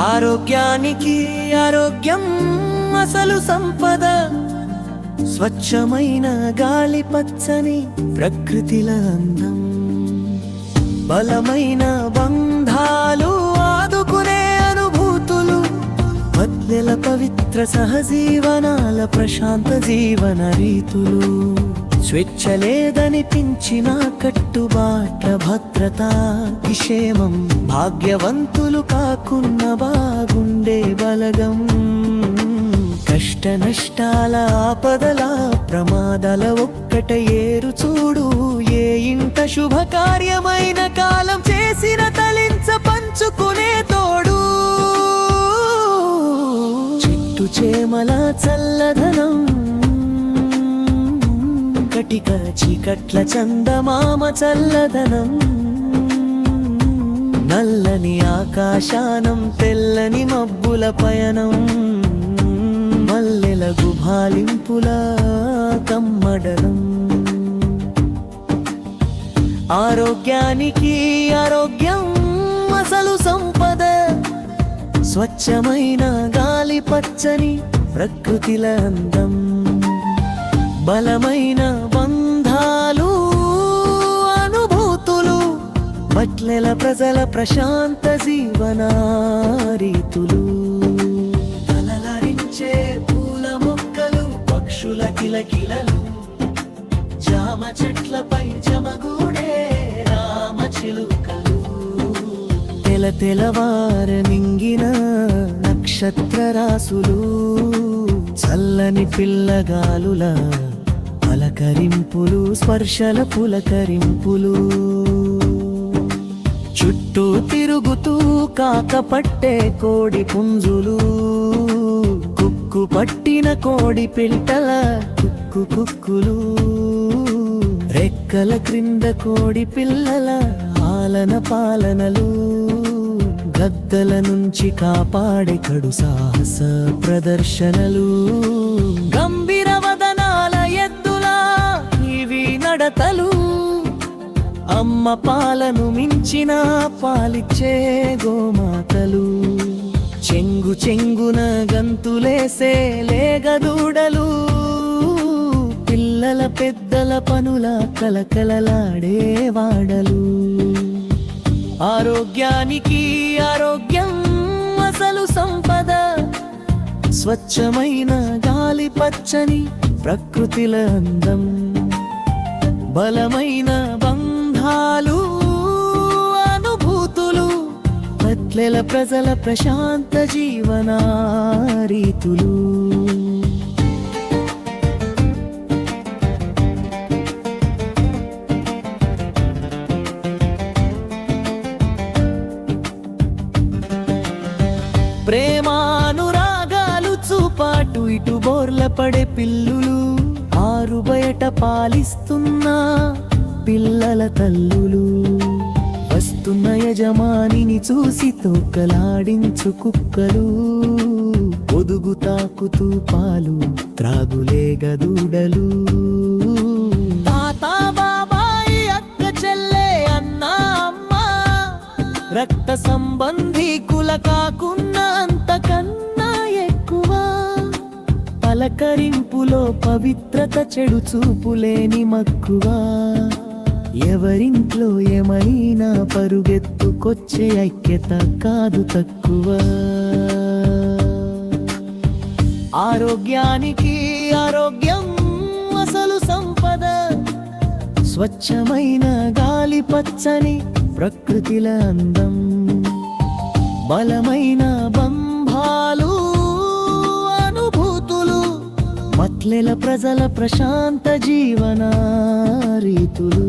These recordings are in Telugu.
ఆరోగ్యానికి ఆరోగ్యం అసలు సంపద. స్వచ్ఛమైన గాలి, పచ్చని ప్రకృతిల అందం, బలమైన బంధాలు, ఆదుకునే అనుభూతులు, పల్లెల పవిత్ర సహజీవనాల ప్రశాంత జీవన రీతులు. స్వేచ్ఛ లేదనిపించిన కట్టుబాట్ల భద్రత, విషేమం భాగ్యవంతులు కాకున్న బాగుండే బలగం. కష్ట నష్టాల, ఆపదల, ప్రమాదాల ఒక్కట ఏరు చూడు. ఏ ఇంట శుభకార్యమైన కాలం చేసిన తలించ పంచుకునే తోడు. చెట్టు చేమల చల్లదనం, కటిక చీకట్ల చందమామ చల్లదనం. నల్లని ఆకాశానం, తెల్లని మబ్బుల పయనం, మల్లెల గుభాలింపుల కమ్మడలం. ఆరోగ్యానికి ఆరోగ్యం అసలు సంపద. స్వచ్ఛమైన గాలి, పచ్చని ప్రకృతిల అందం, బలమైన బంధాలు, అనుభూతులు, పట్లెల ప్రజల ప్రశాంత జీవన రీతులు. తలలరించే పూల మొక్కలు, పక్షుల కిలకిలలు, జామ చెట్లపై జమగూడే రామచిలుకలు, తెలవార నింగిన నక్షత్ర రాసులు, చల్లని పిల్లగాలుల పలకరింపులు, స్పర్శల పులకరింపులు. చుట్టూ తిరుగుతూ కాకపట్టే కోడి పుంజులు, కుక్కు పట్టిన కోడి పిల్టల కుక్కు కుక్కులు, రెక్కల క్రింద కోడి పిల్లల ఆలన పాలనలు, గద్దల నుంచి కాపాడే కడు సాహస ప్రదర్శనలు. గంభీర వదనాల ఎద్దుల ఇవి నడతలు, అమ్మ పాలను మించిన పాలిచ్చే గోమాతలు, చెంగు చెంగున గంతులేసే లేగదూడలు, పిల్లల పెద్దల పనుల కలకలలాడే వాడలు. ఆరోగ్యానికి ఆరోగ్యం అసలు సంపద. స్వచ్ఛమైన గాలి, పచ్చని ప్రకృతిల అందం, బలమైన బంధాలు, అనుభూతులు, పట్లెల ప్రజల ప్రశాంత జీవన రీతులు. ప్రేమానురాగాలు చూపాటు ఇటు బోర్ల పడే పిల్లులు, ఆరు బయట పాలిస్తున్న పిల్లల తల్లులు, వస్తున్న యజమానిని చూసి తోకలాడించు కుక్కలు, ఒదుగు తాకుతూ పాలు త్రాగులే గదూడలు. తాత, బాబాయి, అక్క, చెల్లె, అన్న, అమ్మ, రక్త సంబంధీకుల కాకున్న అంతకన్నా ఎక్కువ. పలకరింపులో పవిత్రత, చెడు చూపులేని మక్కువ. ఎవరింట్లో ఏమైనా పరుగెత్తుకొచ్చే ఐక్యత కాదు తక్కువ. ఆరోగ్యానికి ఆరోగ్యం అసలు సంపద. స్వచ్ఛమైన గాలి, పచ్చని ప్రకృతిల అందం, బలమైన బంధాలు, అనుభూతులు, పట్లెల ప్రజల ప్రశాంత జీవన రీతులు.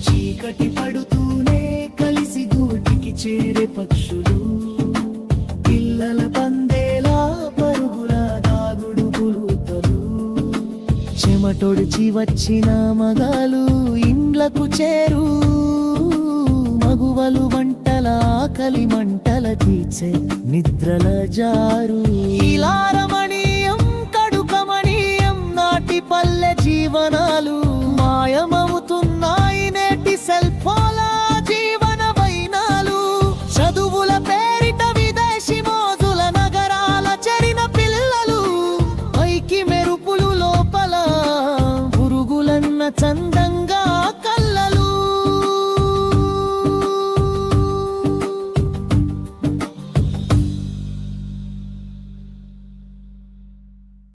చీకటి పడుతూనే కలిసి గూటికి చేరే పక్షులు, పిల్లల పందేలా పరుగుల దాగుడు పులుతలు, చెమటొడిచి వచ్చిన మగాలు ఇండ్లకు చేరు, మగువలు వంటల ఆకలి మంటల తీర్చే నిద్రల జారు. ఇలా రమణీయం, కడుకమణీయం నాటి పల్లె జీవనాలు, మాయమవుతున్నాయి నేటి సెల్ ఫోన్ల జీవన వైనాలు. చదువుల పేరిట విదే అందంగా